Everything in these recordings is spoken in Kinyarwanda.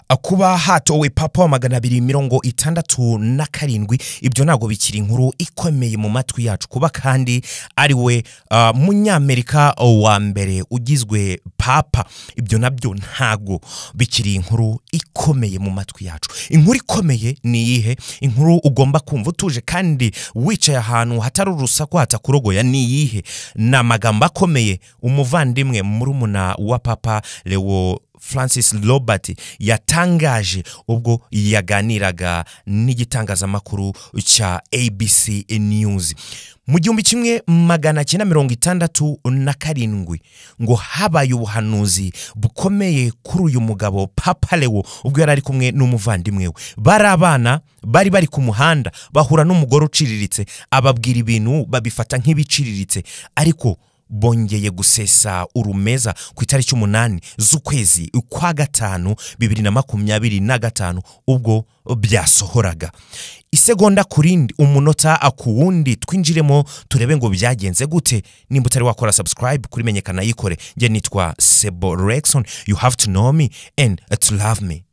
kuba hatowe papa wa 267 ibyo nago bikiri inkuru ikomeye mu matwi yacu kuba kandi ari we munyamerika wa mbere ugizwe papa ibyo nabyo ntago bikiri inkuru ikomeye mu matwi yacu. Inkuru ikomeye ni iyihe? Inkuru ugomba kumva utuje kandi wicaye ahantu hatari urusaku hatakurogoya ni iyihe? Na magambo akomeye umuvandimwe Murumuna wa papa Leo Francis Robert yatangaje ubwo yaganiraga n'igitangazamakuru cya ABC News mu 1967 ngo habaye ubuhanuzi bukomeye kuri uyu mugabo Papa Leo ubwo yari ari kumwe n'umuvandimwe we. Bari abana bari ku muhanda bahura n'umugore uciriritse ababwira ibintu babifata nk'ibiciriritse ariko bongeye gusesa urumeza ku itariki 8 z'ukwezi kwa gatanu 2025 ubwo byasohoraga. Isegonda kurindi umunota akuwundi twinjiremo turebe ngo byagenze gute. Nimba utari wakora subscribe kuri Menyekana yikore. Nge nitwa Sebo Rexon. You have to know me and to love me.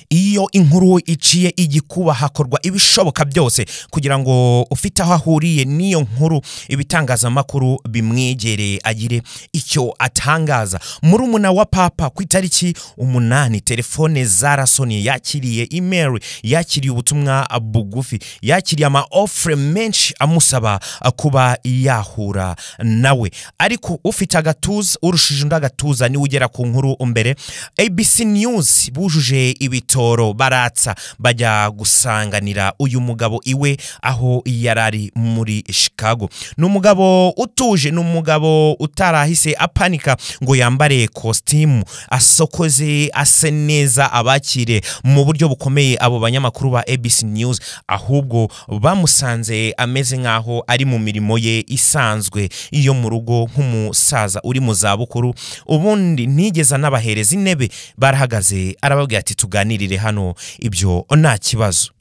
Iyo inkuru iciye igikuba hakorwa ibishoboka byose kugira ngo ufite aho ahuriye niyo nkuru ibitangazamakuru bimwegere agire icyo atangaza. Murumuna wa papa ku itariki 8 telefone zarasoni yakiriye email, yakiriye ubutumwa bugufi, yakiriye ama offer menshi amusaba kuba yahura nawe. Ariko ufite agatuza urushije ndagatuza ni ugera ku nkuru mbere. ABC News bujuje ibitoro baratsa bajya gusanganira uyu mugabo iwe aho yarari muri Chicago. Numugabo utuje, numugabo utarahise apanika ngo yambare costume asokoze ase neza abakire mu buryo bukomeye abo banyamakuru ba ABC News, ahubwo bamusanze ameze nkaho ari mu mirimo ye isanzwe iyo mu rugo nk'umusaza uri mu zabukuru. Ubundi ntigeza n'abahereza intebe barahagaze arababwira ati tuganirire hano ibyo nta kibazo.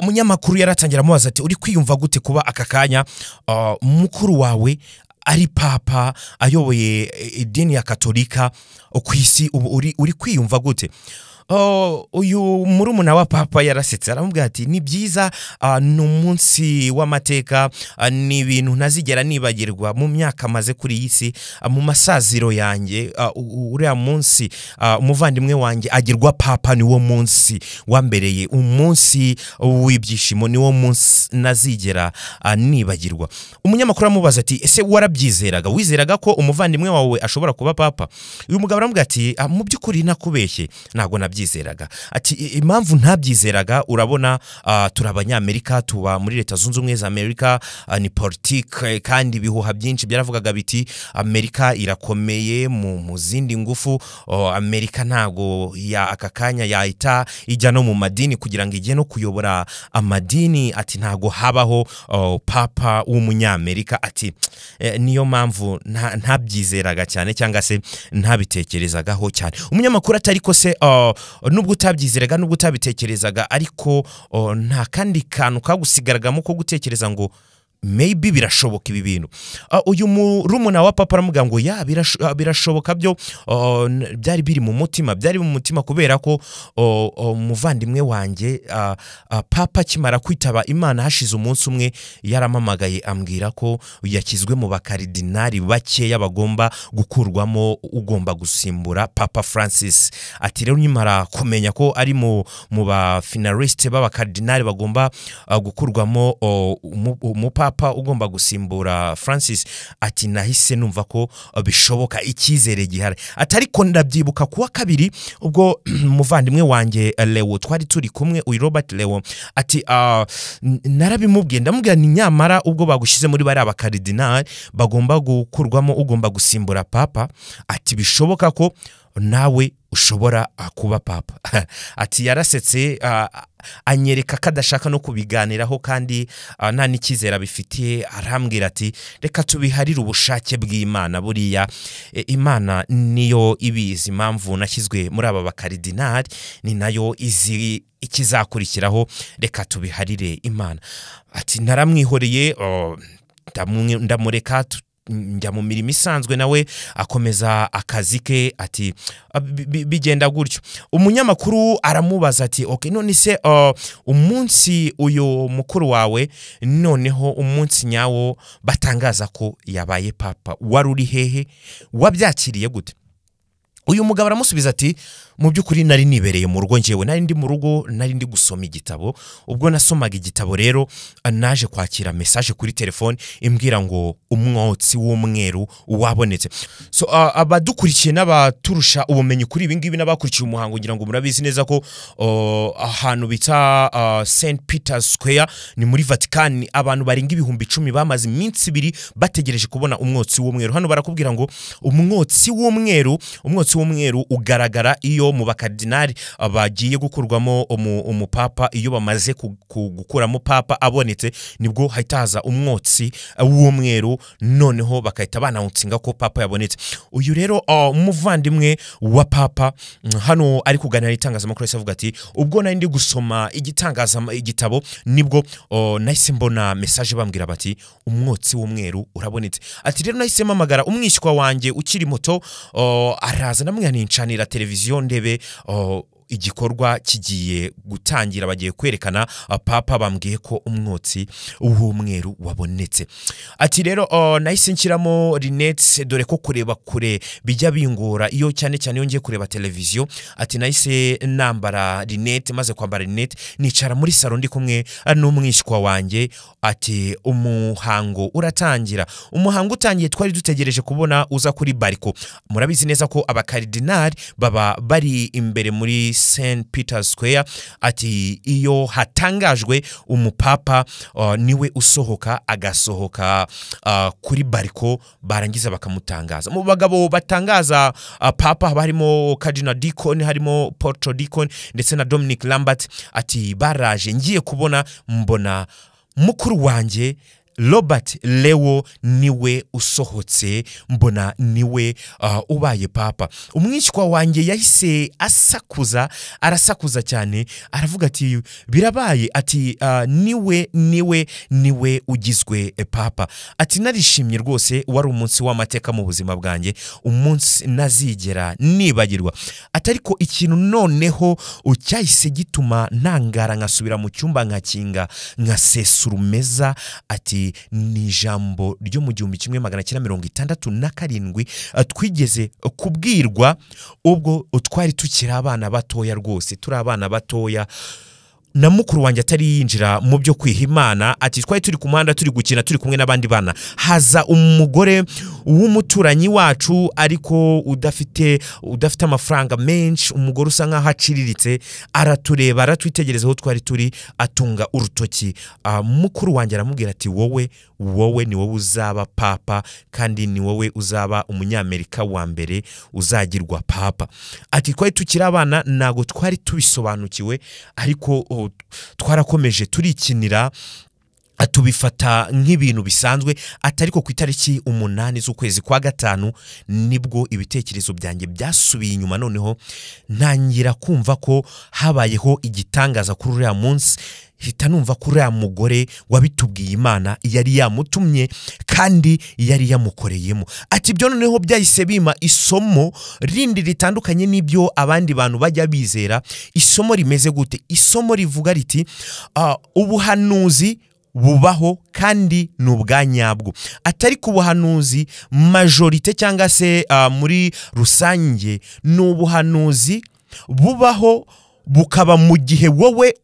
Umunyamakuru yaratangira mubaza ati uri kwiyumva gute kuba aka kanya mukuru wawe ari papa ayoboye idini ya Katolika ku isi, uri kwiyumva gute? Uyu Murumuna wa papa yarasetse aramubwira ati ni byiza, n'umunsi w'amateka, ni ibintu ntazigera nibagirwa mu myaka maze kuri iyi si. Mu masaziro yanjye uriya munsi umuvandimwe wanjye agirwa papa ni wo munsi wambereye umunsi w'ibyishimo, ni wo munsi nazigera nibagirwa. Umunyamakuru amubaza ati ese warabyizeraga? Wizeraga ko umuvandimwe wawe ashobora kuba papa? Uyu mugabo aramubwira ati mu by'ukuri nakubeshye ntago nabyizeraga. Ati impamvu ntabyizeraga, urabona turabanyamerika, tuba muri Leta Zunze Ubumwe za Amerika, ni politique kandi bihuha byinshi byaravugaga biti Amerika irakomeye mu zindi ngufu. Amerika ntago ya akakanya yahita ijya no mu madini kugira ngo ijye no kuyobora amadini. Ati ntago habaho papa w'umunyamerika. Ati niyo mpamvu ntabyizeraga cyane cyangwa se ntabitekerezagaho cyane. Umunyamakuru atari ko se nubwo utabyizeraga nubwo utabitekerezaga ariko nta kandi kantu kagusigaragamo ko gutekereza ngo maybe birashoboka ibi bintu. Uyu Murumuna wa papa aramuga ngo ya birashoboka byo byari biri mu mutima kubera ko umuvandimwe wanjye papa kimara kwitaba Imana hashize umunsi umwe yaramamagaye ambwira ko yakizwe mu bakaridinari bakeya bagomba gukurwamo ugomba gusimbura Papa Francis. Ati rero nyimara kumenya ko ari mu ba finaliste b'abakaridinari bagomba gukurwamo umupapa ugomba gusimbura Francis, ati nahise numva ko bishoboka, icyizere gihari. Atari ko ndabyibuka kuwa kabiri ubwo muvandimwe wanjye Leo twari turi kumwe, uyu Robert Leo, ati narabimubwiye ndamubwira ni nyamara ubwo bagushize muri bari abakaridinari bagomba gukurwamo ugomba gusimbura papa, ati bishoboka ko nawe ushobora kuba papa. Ati yarasetse anyereka kadashaka no kubiganiraho kandi nta nikizera bifitiye. Arambwira ati reka tubiharire ubushake bw'Imana, buriya Imana niyo ibizi impamvu nashyizwe muri aba bakaridinari, ni nayo izi ikizakurikiraho, reka tubiharire Imana. Ati naramwihoreye ndamureka njya mu mirimo isanzwe nawe akomeza akazi ke ati bigenda gutyo. Umunyamakuru aramubaza ati okay none se umunsi uyu mukuru wawe noneho umunsi nyawo batangaza ko yabaye papa wari uri hehe wabyakiriye gute? Uyu mugabo aramusubiza ati mu byukuri nari nibereye mu rugo njewe nari ndi mu rugo nari ndi gusoma igitabo. Ubwo nasomaga igitabo rero naje kwakira message kuri telefone imbwira ngo umwotsi w'umweru wabonetse. So abadukurikiye n'abaturusha ubumenyi kuri ibi ngibi n'abakurikiye umuhango ngira ngo murabizi neza ko ahantu bita St Peter's Square ni muri Vatican abantu baringa ibihumbi 10 bamaze iminsi 2 bategereje kubona umwotsi w'umweru. Hano barakubwira ngo umwotsi w'umweru ugaragara iyo mu bakardinali bagiye gukurwamo umupapa, iyo bamaze gukuramo papa abonetse nibwo hahitaza umwotsi w'umweru noneho bakahita banawutsinga ko papa yabonetse. Uyu rero umuvandimwe wa papa hano ari kuganira itangazamakuru avuga ati ubwo nari ndi gusoma igitabo nibwo nahise mbona message bambwira bati umwotsi w'umweru urabonetse. Ati rero nahise mpamagara umwishywa wanjye ukiri muto araza namwancanira televiziyo ndebe igikorwa kigiye gutangira bagiye kwerekana papa bambwiye ko umwotsi w'umweru wabonetse. Ati rero nahise nshyiramo rinete dore ko kureba kure bijya bingora iyo cyane iyo ngiye kureba televiziyo. Ati nahise nambara rinete maze kwambara rinete nicara muri salo ndi kumwe n'umwishywa wanjye. Ati umuhango uratangira. Umuhango utangiye twari dutegereje kubona uza kuri bariko. Murabizi neza ko abakardinali baba bari imbere muri St Peter's Square. Ati iyo hatangajwe umupapa niwe usohoka agasohoka kuri bariko barangiza bakamutangaza. Mu bagabo batangaza papa harimo Cardinal Deacon, harimo Porto Deacon ndetse na Dominic Lambert. Ati baraje ngiye kubona mbona mukuru wanjye Robert Leo niwe usohotse mbona niwe ubaye papa. Umwishywa wanjye yahise arasakuza cyane aravuga ati birabaye. Ati niwe ugizwe papa. Ati narishimye rwose wari umunsi w'amateka mu buzima bwanjye, umunsi nazigera nibagirwa. Atariko ikintu noneho ucyahise gituma ntangara nkasubira mu cyumba nkakinga nkasesurumeza. Ati ni ijambo ryo mu 1967 twigeze kubwirwa ubwo twari tukiri abana batoya rwose turi abana batoya na mukuru wanjye atari yinjira mu byo kwihimana. Ati twari turi ku muhanda turi gukina turi kumwe n'abandi bana, haza umugore w'umuturanyi wacu ariko udafite amafaranga menshi, umugore usa nkaho aciriritse, aratureba aratwitegereza aho twari turi atunga urutoki. Mukuru wanjye aramubwira ati wowe ni wowe uzaba papa kandi ni wowe uzaba umunyamerika wa mbere uzagirwa papa. Ati twari tukiri abana nago twari tubisobanukiwe ariko twarakomeje turikinira atubifata nk'ibintu bisanzwe. Atariko ku itariki 8 z'ukwezi kwa gatanu nibwo ibitekerezo byanjye byasubiye inyuma, noneho ntangira kumva ko habayeho igitangaza kuri uriya munsi. Hita numva kuri uriya mugore wabitubwiye Imana yari yamutumye kandi yari yamukoreyemo. Ati byo noneho byahise bima isomo rindi ritandukanye n'ibyo abandi bantu bajya bizera. Isomo rimeze gute? Isomo rivuga riti ubuhanuzi bubaho kandi n'ubwanyabwo. Atari ku buhanuzi majorite cyangwa se muri rusange n'ubuhanuzi bubaho bukaba mu gihe wowe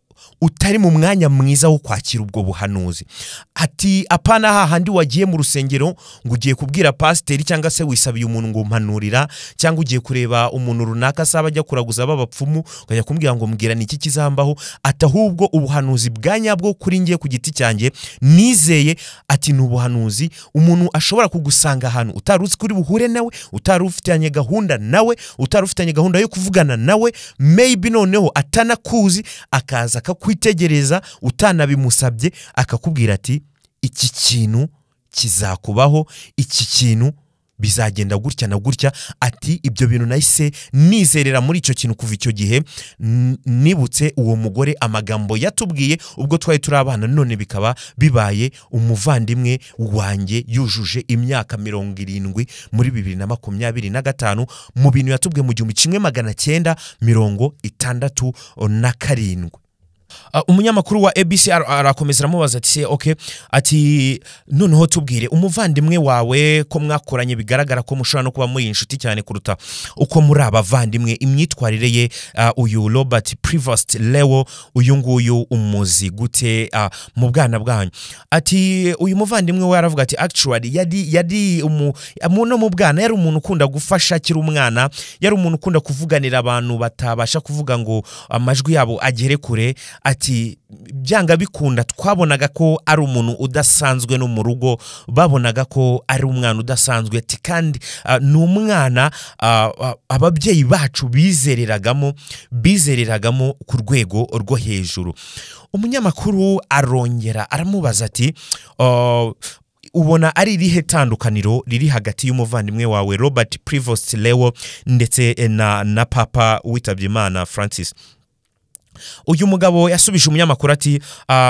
utari mu mwanya mwiza wo kwakira ubwo buhanuzi. Ati apana hahandi wagiye mu rusengero ngo ugiye kubwira pasiteri cyangwa se wisabiye umuntu ngo mpanurira, cyangwa ugiye kureba umuntu runaka saba ajya kuraguza babapfumu ukajya kumbwira ngo mbwira niki kizambaho. Atahubwo ubuhanuzi bwanyabwo kuri ngiye ku giti cyanjye nizeye. Ati n'ubuhanuzi umuntu ashobora kugusanga ahantu utaruzi kuri buhure nawe, utarufitanye gahunda nawe, utarufitanye gahunda yo kuvugana nawe, maybe noneho atanakuzi akaza kwitegereza utanabimusabye akakubwira ati iki kintu kizakubaho, iki kintu bizagenda gutya na gutya. Ati ibyo bintu nahise nizerera muri icyo kintu kuva icyo gihe nibutse uwo mugore amagambo yatubwiye ubwo twari turi abana, none bikaba bibaye umuvandimwe wanjye yujuje imyaka 70 muri 2025 mu bintu yatubwiye mu 1967. Umunyamakuru wa ABC arakomeza aramubaza ati okay, ati noneho tubwire umuvandimwe wawe ko mwakoranye bigaragara ko mushobora no kuba muri inshuti cyane kuruta uko muri abavandimwe, imyitwarire ye uyu Robert Prevost Leo uyu nguyu umuzi gute mu bwana bwanyu? Ati uyu muvandimwe we aravuga ati actually yadi no mu bwana yari umuntu ukunda gufasha akiri umwana, yari umuntu ukunda kuvuganira abantu batabasha kuvuga ngo amajwi yabo agere kure. Ati byanga bikunda twabonaga ko ari umuntu udasanzwe no mu rugo, babonaga ko ari umwana udasanzwe. Ati kandi ni umwana ababyeyi bacu bizereragamo ku rwego rwo hejuru. Umunyamakuru arongera aramubaza ati ubona ari irihe tandukaniro riri hagati y'umuvandimwe wawe Robert Prevost Leo ndetse na papa witabye Imana Francis? Uyu mugabo yasubije umunyamakuru ati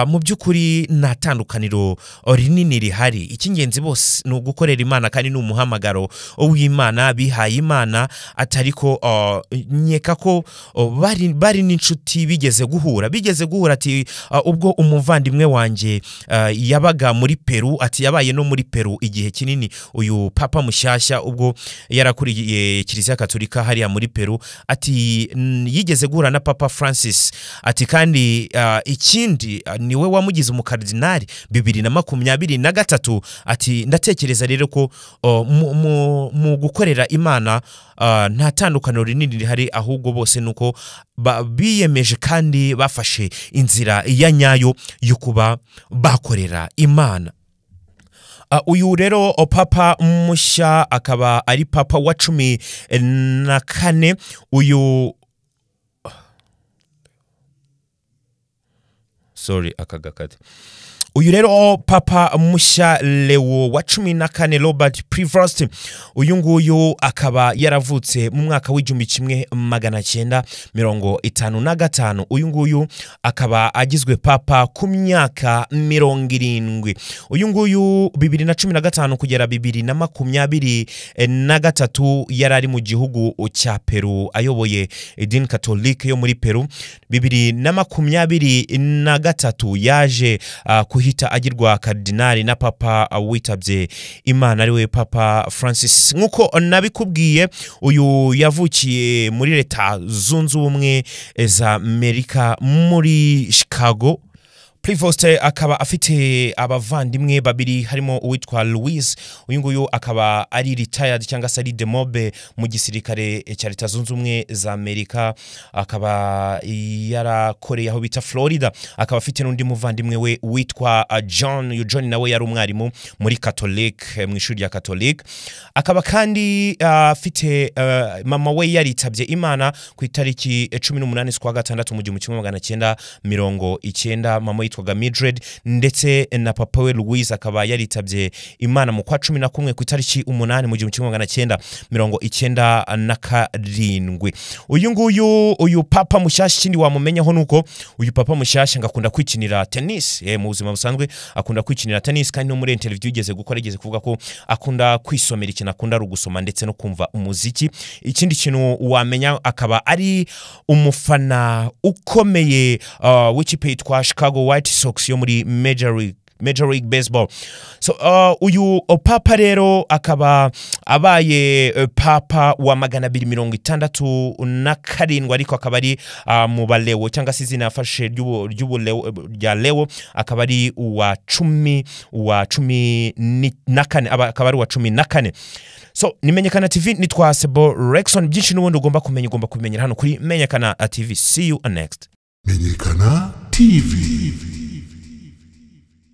mu by'ukuri nta tandukaniro rinini rihari, icy'ingenzi bose ni ugukorera Imana kandi ni umuhamagaro w'Imana bihaye Imana. Atariko nyeka ko bari n'inshuti bigeze guhura. Ati ubwo umuvandimwe wanjye yabaga muri Peru, ati yabaye no muri Peru igihe kinini uyu papa mushyashya ubwo yarakuriye Kiliziya Katolika hariya muri Peru. Ati yigeze guhura na Papa Francis. Ati kandi ikindi niwe wamugize umukardinali 2023. Ati ndatekereza rero ko mu gukorera Imana nta tandukaniro rinini rihari, ahubwo bose nuko biyemeje kandi bafashe inzira ya nyayo yo kuba bakorera Imana. Uyu rero papa Mushya akaba ari papa wa 14. Uyu rero papa Mushya Leo wa 14 Robert Prevost, uyu nguyu akaba yaravutse mu mwaka w'1955. Uyu nguyu akaba agizwe papa ku myaka 70. Uyu nguyu 2015 kugera 2023 yarari mu gihugu cya Peru ayoboye idini Katolike yo muri Peru. 2023 yaje kuhita agirwa kardinali na papa witabye Imana ariwe Papa Francis. Nkuko nabikubwiye uyu yavukiye muri Leta Zunze Ubumwe za Amerika muri Chicago. Prevost akaba afite abavandimwe babiri harimo uwitwa Louise. Uyu nguyu akaba ari retired cyangwa se ari demobe mu gisirikare cya Leta Zunze Ubumwe za Amerika, akaba yarakoreye aho bita Florida. Akaba afite n'undi muvandimwe we witwa John. John nawe yari umwarimu muri Catholic mu ishuri rya Catholic. Akaba kandi afite mama we yaritabye Imana ku itariki 18 z'ukwa gatandatu mu 1990. Mama yitwaga Mildred, ndetse na papa we Louise akaba yaritabye Imana mu kwa 11 ku itariki 8 mu 1997. Uyu papa mushyashya ikindi wamumenyaho nuko uyu papa mushyashya ngakunda kwikinira tennis. Mu buzima busanzwe akunda kwikinira tennis, kandi no muri interview igeze kuvuga ko akunda kwisomera ikintu, akunda rugusoma ndetse no kumva umuziki. Ikindi kintu wamenya akaba ari umufana ukomeye w'ikipe yitwa Chicago White Sox yo muri Major League Baseball. So uyu papa rero akaba abaye papa wa 267, ariko akaba ari mu Baleo cyangwa se izina yafashe rya Leo, akaba ari uwa 14 akaba ari uwa 14. So ni Menyekana TV, nitwa Sebo Rexon. Byinshi n'ubundi ugomba kumenyera hano kuri Menyekana TV. See you next. Menyekana TV.